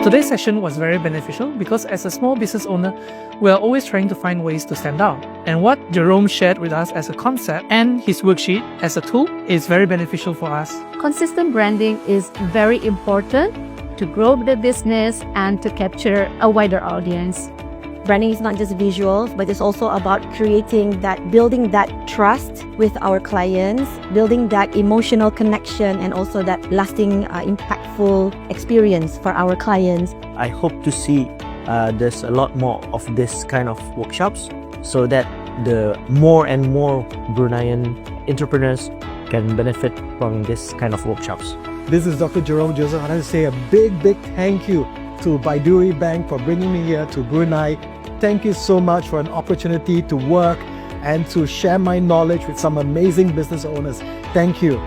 Today's session was very beneficial because as a small business owner, we are always trying to find ways to stand out. And what Jerome shared with us as a concept and his worksheet as a tool is very beneficial for us. Consistent branding is very important to grow the business and to capture a wider audience. Branding is not just visual, but it's also about building that trust with our clients, building that emotional connection, and also that lasting, impactful experience for our clients. I hope to see there's a lot more of this kind of workshops so that the more and more Bruneian entrepreneurs can benefit from this kind of workshops. This is Dr. Jerome Joseph. I'd like to say a big thank you to Baiduri Bank for bringing me here to Brunei. Thank you so much for an opportunity to work and to share my knowledge with some amazing business owners. Thank you.